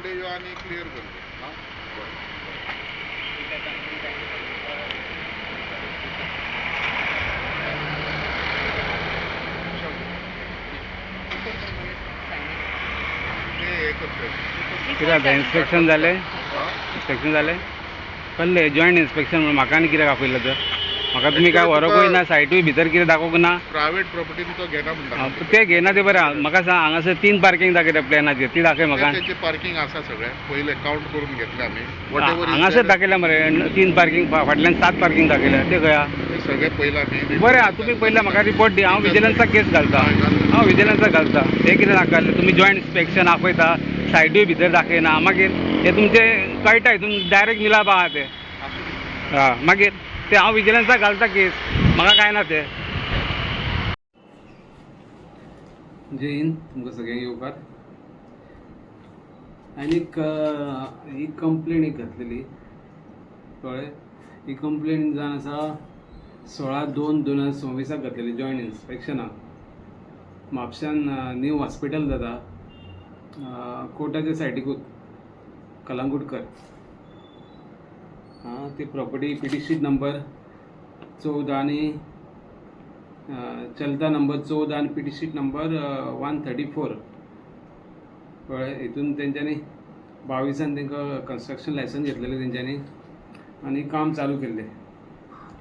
Monday यो आणि clear करतो. हां ते हे करतोय. कितें जाता इन्स्पेक्शन जालें इन्स्पेक्शन जालें कसलें जॉयंट इन्स्पेक्शन म्हणून म्हाका आनी कित्याक आपयलें तर म्हाका तुमी काय व्हरोकूय ना सायटूय भितर कितें दाखोवंक ना प्रायव्हेट प्रॉपर्टीन तो घेना म्हणटा. ते घेना ते बरें आहा. म्हाका सांग हांगासर 3 पार्किंग दाखयता प्लॅनाचेर ती दाखय म्हाका. त्याचे पार्किंग आसा सगळे पहिले काउंट करून घेतले आमी. वॉटेवर हांगासर दाखयल्या मरे 3 पार्किंग फाटल्यान 7 पार्किंग दाखयल्या ते खंय ते सगळे पयला आमी. बरें आहा तुम्ही पयले म्हाका रिपोर्ट दी हांव विजिलन्साक केस घालता. हांव विजिलन्साक घालता. हे कितें नाकाल्लें तुमी जॉयंट इन्स्पेक्शन आपयता सायडूय भितर दाखयना मागीर हे तुमचे कळटा हितून डायरेक्ट मिलाप आहा ते. मागीर ते हांव विजिलन्साक घालता केस म्हाका काय ना ते. जय हिंद तुमकां सगळ्यांक येवकार. आनी ही कंप्लेन एक घातलेली कळ्ळें. ही कंप्लेन जावन आसा 16/2/2026 घातलेली जॉयंट इन्स्पेक्शनाक म्हापशान न्यू हॉस्पिटल जाता कोर्टाच्या सायडीकूच कलंगूटकर. ती property P T sheet number 14 आनी चलता नंबर 14 आनी पी टी शीट नंबर 134 कळ्ळें. हितून तेंच्यांनी 22 तांकां कन्स्ट्रक्शन लायसन्स घेतलेलें तेंच्यांनी आनी काम चालू केल्लें.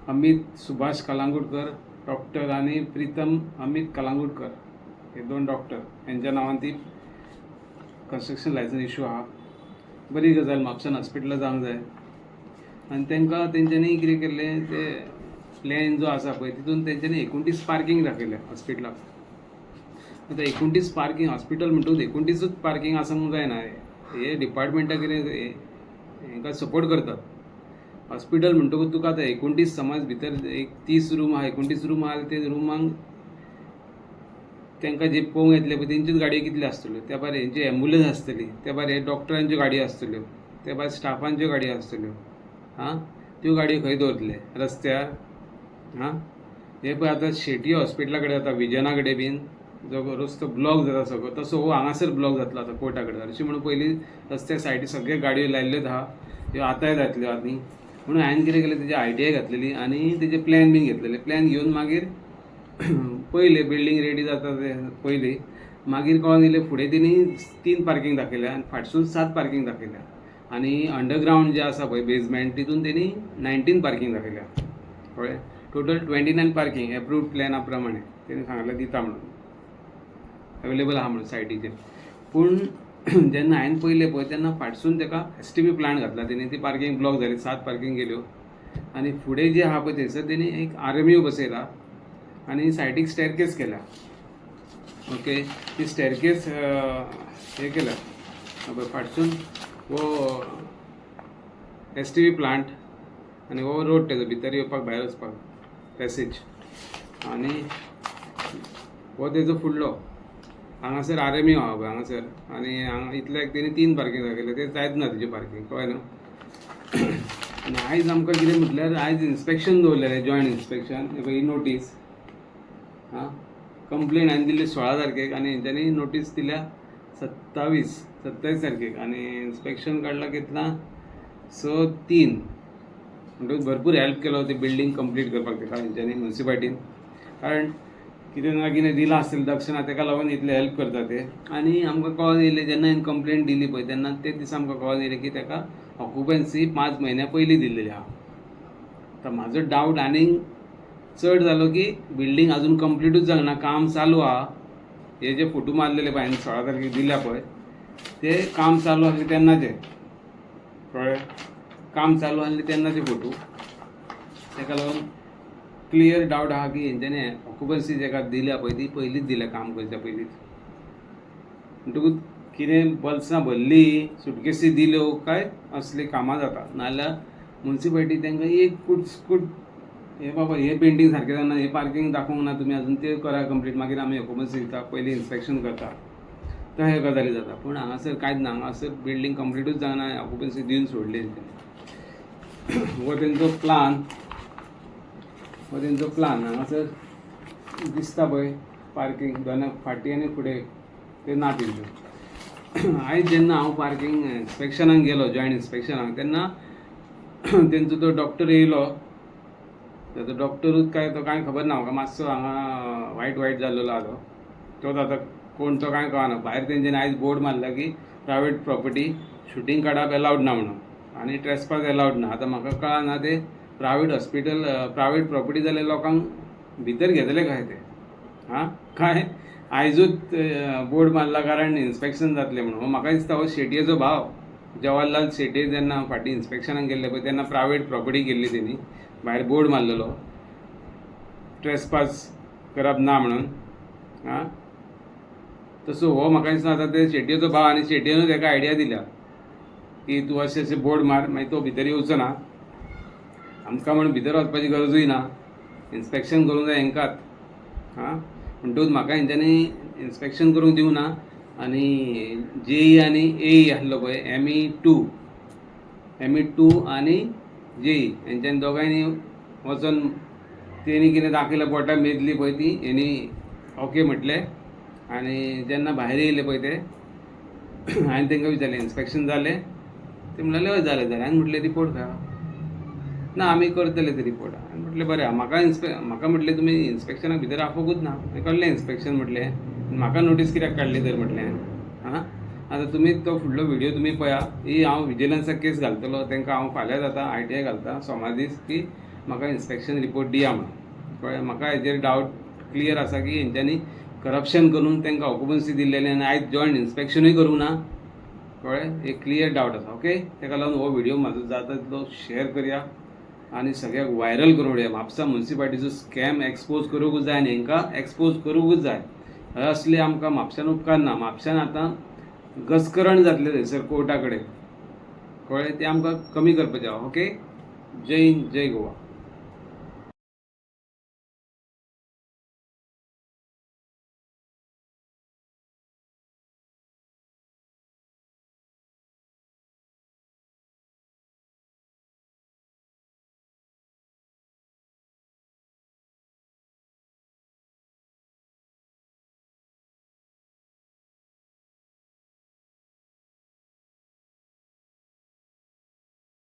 अमित सुभाष कलंगूटकर डॉक्टर आनी प्रितम अमित कलंगूटकर हे 2 डॉक्टर हेंच्या नांवान ती कन्स्ट्रक्शन लायसन्स इश्यू आहा. बरी गजाल म्हापशान हॉस्पिटलां जावंक जाय. आनी तांकां तेंच्यांनी कितें केल्लें ते प्लॅन जो आसा पळय तितून तेंच्यांनी 29 पार्किंग दाखयल्या हॉस्पिटलाक. आतां 29 पार्किंग हॉस्पिटल म्हणटूच 29च पार्किंग आसूंक जायना. हे डिपार्टमेंटाक कितें हांकां सपोर्ट करतात. हॉस्पिटल म्हणटकूच तुका आतां 29 समज भितर एक 30 रूम आहा 29 रूम आहा ते रुमांक तांकां जे पळोवंक येतले पळय तेंच्योच गाडयो कितल्यो आसतल्यो. त्या भायर हेंची एम्बुलन्स आसतली. त्या भायर हे डॉक्टरांच्यो गाडयो आसतल्यो. त्या भायर स्टाफांच्यो गाडयो आसतल्यो. त्यो गाडयो खंय दवरतले रस्त्यार. हे पळय आतां शेट्ये हॉस्पिटला कडेन जाता विजना कडेन बीन जो रस्तो ब्लॉक जाता सगळो तसो हो हांगासर ब्लॉक जातलो आतां कोर्टा कडेन. अशें म्हणून पयलीं रस्त्या सायडीक सगळे गाडयो लायिल्ल्योच आहा. ह्यो आतांय जातल्यो आनी म्हणून हांवें कितें केलें तेजी ITI घातलेली आनी तेजे प्लॅन बीन घेतलेले. प्लॅन घेवन मागीर पयले बिल्डींग रेडी जाता ते पयलीं मागीर कळोन येयलें फुडें तेणी 3 पार्किंग दाखयल्या आनी फाटसून 7 पार्किंग दाखयल्या. आनी अंडरग्रावंड जे आसा पळय बेजमेंट तितून तेणी 19 पार्किंग दाखयल्या. कळ्ळें. टोटल 29 पार्किंग एप्रूव्ड प्लॅना प्रमाणे तेणी सांगलें दिता म्हणून अवेलेबल आहा म्हणून सायटीचेर. पूण जेन्ना हांवें पयलें पळय तेन्ना फाटसून ताका STP प्लांट घातला तेणी. ती पार्किंग ब्लॉक जाली 7 पार्किंग गेल्यो. आनी फुडें जे आहा पळय थंयसर तेणी एक RMU बसयला आनी सायडीक स्टेरकेस केल्या. ओके. ती स्टेरकेस हे केल्या फाटसून वो STP प्लांट आनी हो रोड तेजो भितर येवपाक भायर वचपाक पॅसेज आनी हो तेजो फुडलो हांगासर RMU आहा पळय हांगासर. आनी हांगा इतल्याक तेणी 3 पार्किंग दाखयले. ते जायत ना तेजी पार्किंग कळ्ळें न्हू. आनी आयज आमकां कितें म्हटल्यार आयज इन्स्पेक्शन दवरलेलें जॉयंट इन्स्पेक्शन. ही नोटीस कंप्लेन हांवें दिल्ली 16 तारखेक आनी हेंच्यांनी नोटीस दिल्या 27 तारखेक आनी इन्स्पेक्शन काडला कितला 6/3 म्हणटकूच भरपूर हेल्प केलो ते बिल्डींग कंप्लीट करपाक ताका हेंच्यांनी म्युन्सिपाल्टीन. कारण कितें ना कितें दिलां आसतलें दक्षिणा ताका लागून इतलें हेल्प करता ते. आनी आमकां कळोन येयलें जेन्ना हांवें कंप्लेन दिली पळय तेन्ना ते दिसा आमकां कळोन येयलें की ताका ऑक्युपन्सी 5 म्हयन्या पयलीं दिल्लेली आहा. आतां म्हाजो डावट आनीक चड जालो की बिल्डींग आजून कंप्लीटूच जावंक ना काम चालू आहा. हे जे फोटो मारलेले पळय हांवें 16 तारखेक दिल्या पळय ते काम चालू आसले तेन्नाचे. कळ्ळें. काम चालू आसले तेन्नाचे फोटो. ताका लागून क्लियर डावट आहा की हेंच्यांनी ऑक्युपन्सी जाका दिल्या पळय ती पयलींच दिल्या काम करच्या पयलींच. म्हणटकूच कितें बल्सां भरली सुटकेसी दिल्यो काय असली कामां जाता. नाजाल्यार म्युन्सिपाल्टी तांकां एक कूट हे बाबा हे पेंटींग सारकें जावना हे पार्किंग दाखोवंक ना तुमी आजून ते करा कंप्लीट मागीर आमी ऑक्युपन्सी दिता पयलीं इन्स्पेक्शन करता तहे गजाली जाता. पूण हांगासर कांयच ना. हांगासर बिल्डींग कंप्लीटूच जावना ऑक्युपन्सी दिवन सोडली तेंच्यांनी. हो तेंचो प्लान हांगासर दिसता पळय पार्किंग दोन फाटी आनी फुडें ते ना तेंच्यो. आयज जेन्ना हांव पार्किंग इन्स्पेक्शनाक गेलो जॉयंट इन्स्पेक्शनाक तेन्ना तेंचो तो डॉक्टर येयलो. तो डॉक्टरूच काय तो कांय खबर ना म्हाका, मातसो हांगा वायट जाल्लो आहा तो आतां कोण तो कांय कळना. भायर तेंच्यांनी आयज बोर्ड मारला की प्रायवेट प्रॉपर्टी शुटींग काडप एलावड ना म्हणून आनी ट्रेसपास एलावड ना. आतां म्हाका कळना ते प्रायवेट हॉस्पिटल प्रायवेट प्रॉपर्टी जाल्यार लोकांक भितर घेतले काय ते काय आयजूच बोर्ड मारला कारण इन्स्पेक्शन जातलें म्हणून. म्हाका दिसता हो शेटयेचो भाव जवाहरलाल शेटये जेन्ना फाटीं इन्स्पेक्शनाक गेल्ले पळय तेन्ना प्रायवेट प्रॉपर्टी गेल्ली तेणी, भायर बोर्ड मारलेलो ट्रेसपास करप ना म्हणून तसो हो म्हाका दिसता आतां ते शेटयेचो भाव आनी शेटयेनूच ताका आयडिया दिल्या की तूं अशें बोर्ड मार, मागीर तो भितर येवचो ना. आमकां म्हणून भितर वचपाची गरजूय ना, इन्स्पेक्शन करूंक जाय हेंकात म्हणटूच म्हाका हेंच्यांनी इन्स्पेक्शन करूंक दिवं ना. आनी JEE आनी AE आसलो पळय ME2 आनी JEE हेंच्यांनी दोगांयनी वचोन तेणी कितें दाखयलें पोटाक मेजली पळय ती हेणी ओके म्हटलें. आनी जेन्ना भायर येयले पळय ते हांवें तांकां विचारलें इन्स्पेक्शन जालें, ते म्हणलें हय जालें. हांवें म्हटलें रिपोर्ट खंय ना, आमी करतले ते रिपोर्ट. हांवें म्हटलें बरें. म्हाका म्हटलें तुमी इन्स्पेक्शनाक भितर आपोवूच ना. हांवें कहलें इन्स्पेक्शन म्हटलें, म्हाका नोटीस कित्याक काडली तर म्हटलें. आतां तुमी तो फुडलो व्हिडियो तुमी पळया. ही हांव विजिलन्साक केस घालतलो, तांकां हांव फाल्यां जाता ITI घालता सोमार दीस की म्हाका इन्स्पेक्शन रिपोर्ट दिया म्हणून. कळ्ळें. म्हाका हेजेर डावट क्लियर आसा की हेंच्यांनी करप्शन करून तांकां ऑक्युपन्सी दिल्लेली आनी आयज जॉयंट इन्स्पेक्शनूय करूं ना. कळ्ळें. एक क्लियर डावट आसा. ओके. ताका लागून हो व्हिडियो म्हाजो जाता तितलो शेअर करया आनी सगळ्याक व्हायरल करूं उडया. म्हापसा म्युनिसिपालिटीचो स्कॅम एक्सपोज करूंकूच जाय आनी हांकां एक्सपोज करूंकूच जाय. असले आमकां म्हापशान उपकार ना. म्हापशान आतां गजकरण जातलें थंयसर कोर्टा कडेन. कळ्ळें. तें आमकां कमी करपाचें. ओके. जय हिंद, जय गोवा.